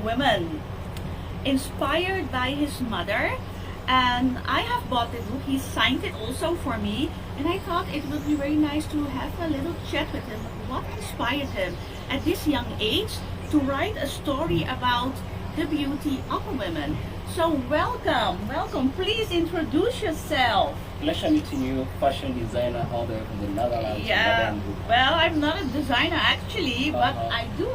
women, inspired by his mother. And I have bought the book. He signed it also for me, and I thought it would be very nice to have a little chat with him. What inspired him at this young age to write a story about the beauty of a woman? So welcome. Please introduce yourself. Pleasure meeting you, fashion designer out there from the Netherlands. Yeah. Well, I'm not a designer actually, but I do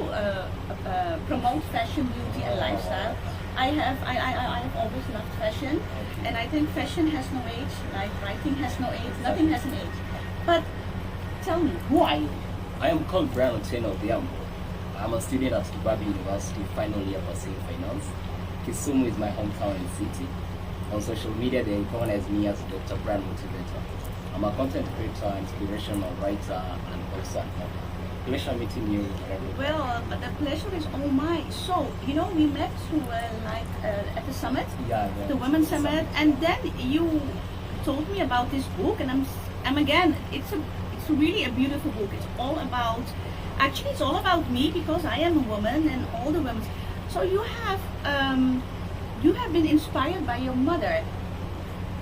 promote fashion, beauty, and lifestyle. I have always loved fashion, and I think fashion has no age, like writing has no age, nothing has an age. But tell me, who are you? I am called Brian Odhiambo. I'm a student at Babi University, final year pursuing finance. Kisumu is my hometown and city. On social media, they recognize me as Dr. Brian Motivator. I'm a content creator, inspirational writer, and also an author. Pleasure meeting you. Well, the pleasure is all mine. So, we met at the summit, the Women's Summit, and then you told me about this book, and I'm again, it's really a beautiful book. It's all about me because I am a woman and all the women. So you have been inspired by your mother.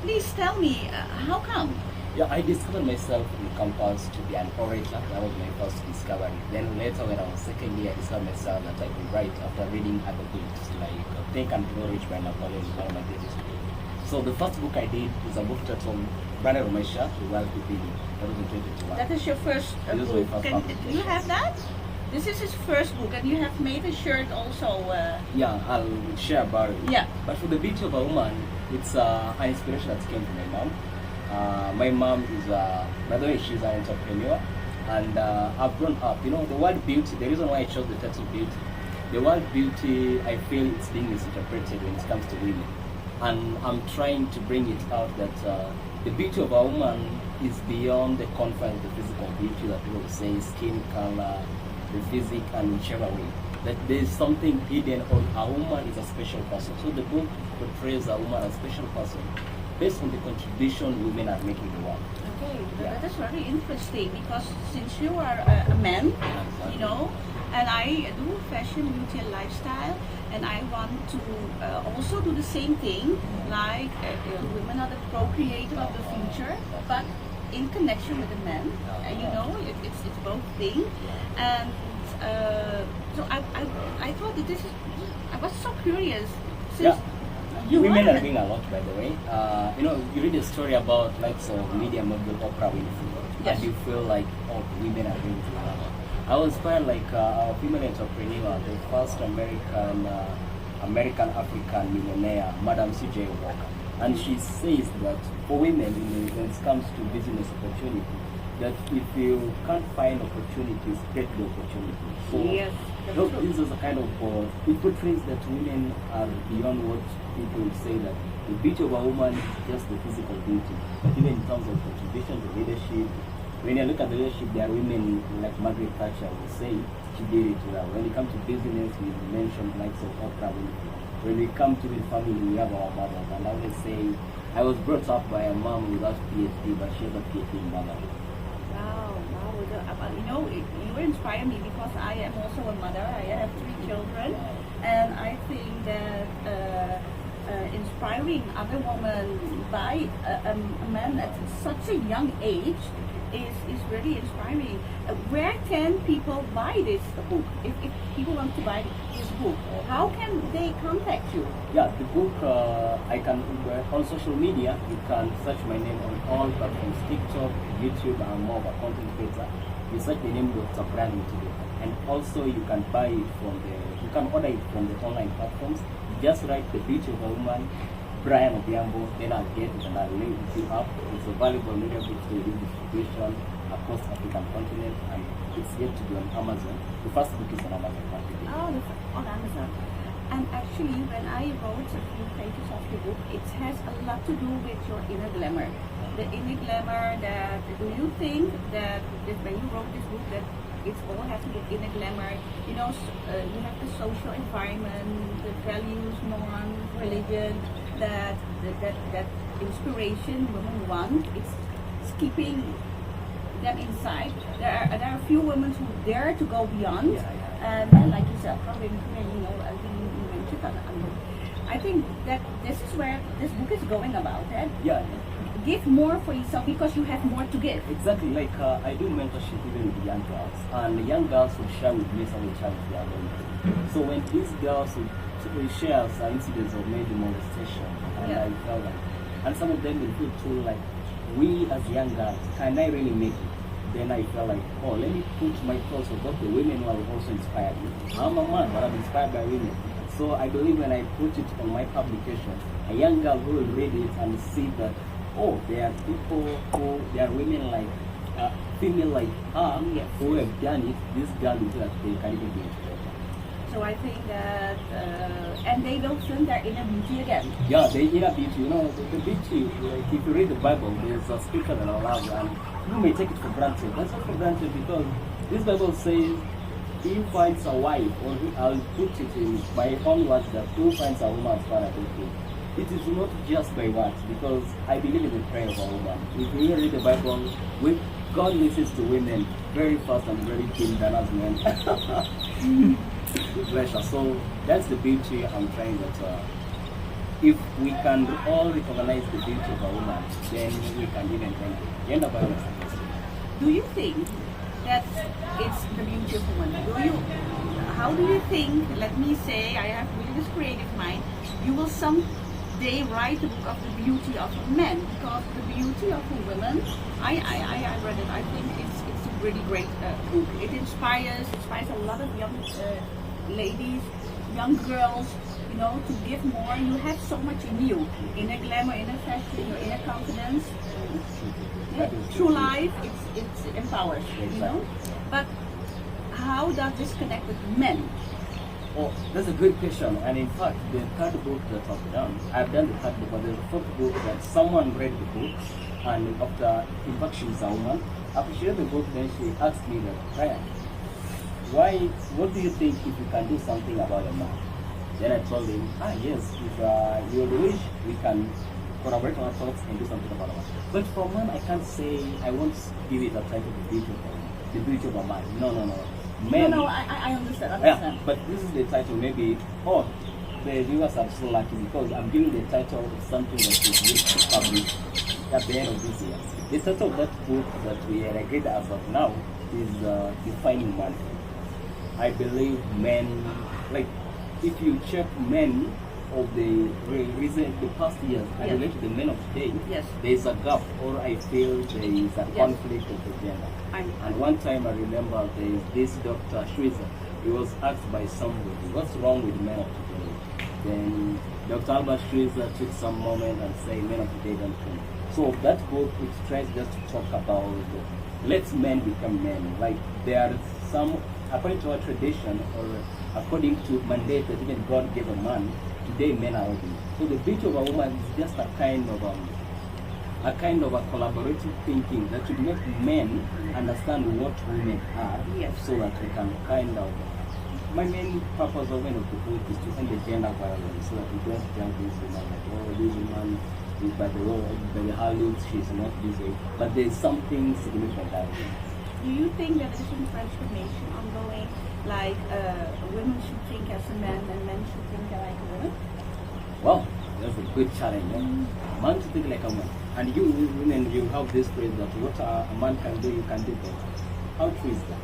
Please tell me, how come? Yeah, I discovered myself in campus to be an orator. That was my first discovery. Then later when I was second year, I discovered myself that I could write after reading other books like Think and Grow Rich by Napoleon, one of my favorite books. So the first book I did is a book titled Brother of My Shirt, The World Within You. That was in 2021. That is your first book. Do you have that? This is his first book, and you have made a shirt also. Yeah, I'll share about it. Yeah. But for the beauty of a woman, it's an inspiration that came from my mom. My mom is, by the way, she's an entrepreneur, and I've grown up. The word beauty, the reason why I chose the title beauty, the word beauty, I feel it's being misinterpreted when it comes to women. And I'm trying to bring it out that the beauty of a woman is beyond the confines of the physical beauty that people say, skin color, the physique, and whichever way. That there's something hidden, or a woman is a special person. So the book portrays a woman as a special person based on the contribution women are making in the world. Okay, that is very interesting because since you are a man, and I do fashion, beauty, and lifestyle, and I want to also do the same thing, like women are the procreator of the future, but in connection with the men, it's both things. And so I thought that I was so curious. Since women are doing a lot, by the way. You read a story about of media model Oprah Winfrey, and you feel like, women are doing a lot. I was inspired a female entrepreneur, the first American African millionaire, Madam C.J. Walker, and she says that for women, when it comes to business opportunity, that if you can't find opportunities, take the opportunity. So yes, this is a kind of it portrays that women are beyond what people say that the beauty of a woman is just the physical beauty, but even in terms of contribution to leadership. When you look at the leadership, there are women like Margaret Thatcher will say she did it well. When it comes to business, we mentioned likes of Oprah Winfrey. When we come to the family, we have our mothers, and I always say I was brought up by a mom without PhD, but she has a PhD in motherhood. Wow, you inspire me because I am also a mother. I have 3 children, and I think that inspiring other women by a man at such a young age is really inspiring. Where can people buy this book? If people want to buy this book, how can they contact you? Yeah, the book, on social media, you can search my name on all platforms, TikTok, YouTube, I'm more of a content creator. You search the name Dr. Brian Odhiambo, and also you can order it from the online platforms. Just write The Beauty of a Woman, Brian Odhiambo, then I'll get it and I'll link it up. It's a valuable media book to distribution across African continent, and it's yet to be on Amazon. The first book is on Amazon. On Amazon. And actually, when I wrote a few pages of the book, it has a lot to do with your inner glamour. The inner glamour that, do you think that when you wrote this book that it's all has to do with inner glamour? You have the social environment, the values, norms, religion, that inspiration women want. It's keeping them inside. There are a few women who dare to go beyond, and like yourself, probably I think that this is where this book is going about. Eh? Yeah. Give more for yourself because you have more to give. Exactly, like I do mentorship even with young girls, and the young girls will share with me some of the challenges they are going through. So when these girls will share some incidents of maybe molestation, and I felt like, and some of them will feel too like, we as young girls, can I really make it? Then I felt like, oh, let me put my thoughts of what the women who have also inspired me. I'm a man, but I'm inspired by women. So I believe when I put it on my publication, a young girl who will read it and see that, oh, there are people who, there are women like, female like her, who have done it. This girl will feel like they can even do it better. So I think that, and they will find their inner beauty again. Yeah, the inner beauty, you know, the beauty, like if you read the Bible, there's a scripture that I love, and you may take it for granted. That's not for granted because this Bible says, he finds a wife, or I'll put it in my own words, that who finds a woman as far as it is not just by words, because I believe in the prayer of a woman. If you read the Bible, God listens to women very fast and very keen than us men. With pleasure. So that's the beauty I'm trying that if we can all recognize the beauty of a woman, then we can even end up by Do you think that it's the beauty of a woman? How do you think, let me say, I have really this creative mind, you will someday write the book of the beauty of a man, because the beauty of a woman, I read it, I think it's a really great book. It inspires a lot of young ladies, young girls, you know, to give more. You have so much in you, inner glamour, inner fashion, your inner confidence. Through life, it empowers, you know. But how does this connect with men? Oh, that's a good question. And in fact, the third book that I've done the third book, but there's a fourth book that someone read the book, and after, in fact, she's a woman. After she read the book, then she asked me that, Brian, what do you think if you can do something about a man? Then I told him, yes, if you wish, we can collaborate on our thoughts and do something about it. But for man, I can't say, I won't give it a title, the beauty of a man. No. Men, no, I understand. Yeah, but this is the title, maybe, the viewers are so lucky because I'm giving the title of something that is going to publish at the end of this year. The title of that book that we are agreed as of now is Defining Man. I believe men, like, if you check men of the past years, I relate to the men of today, there is a gap, or I feel there is a conflict of the gender. And one time I remember there is this Dr. Schweizer, he was asked by somebody, what's wrong with men of today? Then Dr. Albert Schweizer took some moment and said, men of today don't think. So that book, it tries just to talk about, let's men become men. Like there are some, according to our tradition, or according to mandate that even God gave a man, today men are ugly. So the beauty of a woman is just a kind of a collaborative thinking that should make men understand what women are, so that we can kind of. My main purpose of the book is to end the gender violence, so that we don't judge this woman like, oh, this woman is by her looks, she's not this way. But there's something significant there. Do you think that there's some transformation ongoing? Like women should think as a man and men should think like a woman? Well, that's a good challenge. A man should think like a woman. And you women, you have this phrase that what a man can do, you can do better. How true is that?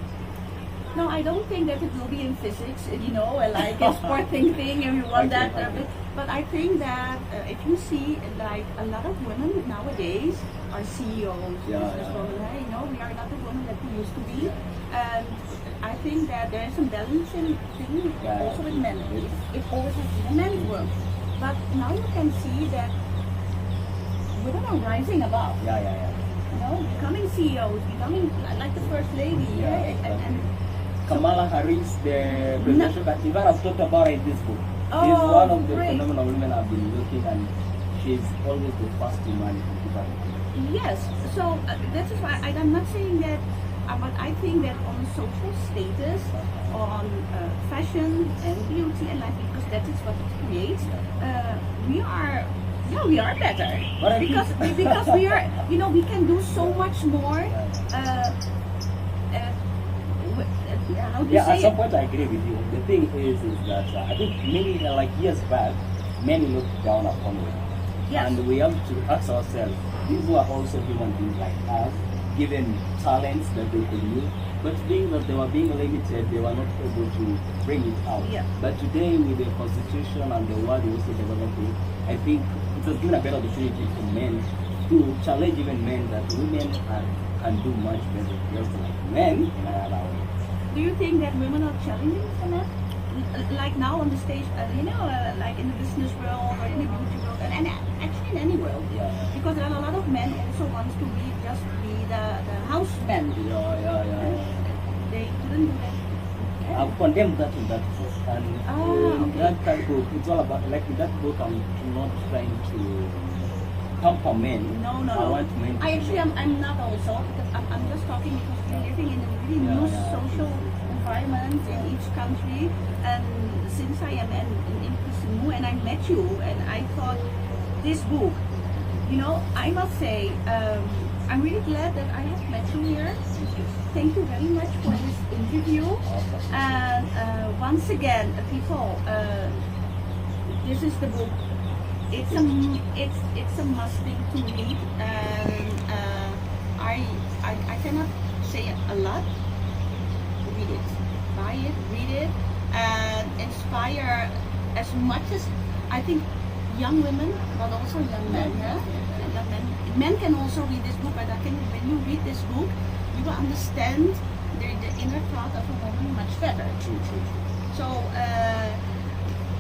No, I don't think that it will be in physics, you know, like a sporting thing and we want that. But I think that if you see like a lot of women nowadays are CEOs, businesswomen, you know, we are not the women that we used to be. And I think that there is some balancing thing also with men. It always has been a men's world. But now you can see that women are rising above. You know, becoming CEOs, becoming like the first lady. And Kamala Harris, the presidential candidate, I've talked about it in this book. She's one of the phenomenal women I've been looking, and she's always the first woman in Dubai. Yes, so that is why I'm not saying that, but I think that on social status, on fashion and beauty and life, because that is what it creates, we are better. Because we are, you know, we can do so much more. how do you Yeah, say at some it? point I agree with you. The thing is that I think many, like years back, many looked down upon women. Yes. And we have to ask ourselves, these were also human beings like us, given talents that they could use, but being that they were being limited, they were not able to bring it out. Yeah. But today, with the constitution and the world also developing, I think it has given a better opportunity for men to challenge even men that women can do much better, just like men in another way. Do you think that women are challenging for men? Like now on the stage, like in the business world or in the beauty world, and actually in any world. Yeah. Because there are a lot of men also wants to be the houseman. Yeah. They couldn't do that. I've condemned that in that book, and okay. that book, it's all about, like in that book, I'm not trying to pamper men. No. I want men to I'm not also, because I'm just talking because we're living in a really new social environment in each country, and since I am in Christenu and I met you and I thought this book, I must say, I'm really glad that I have met you here. Thank you very much for this interview. And once again, people, this is the book. It's a must thing to read, and I cannot say a lot. Read it, buy it, read it, and inspire as much as I think young women, but also young men. Yeah? Young men can also read this book, but I think when you read this book, you will understand the inner thought of a woman much better. True. So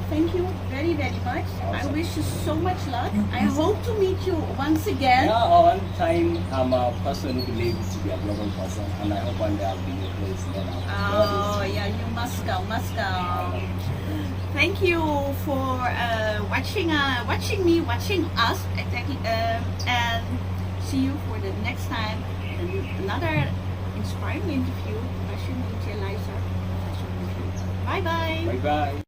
thank you very, very much. Awesome. I wish you so much luck. I hope to meet you once again. Yeah, one time I'm a person who believes to be a global person, and I hope one day I'll be in your place then. Oh yeah, you must go. Thank you for watching us exactly, and see you for the next time. Another inspiring interview, fashion utilizer. Bye bye. Bye bye.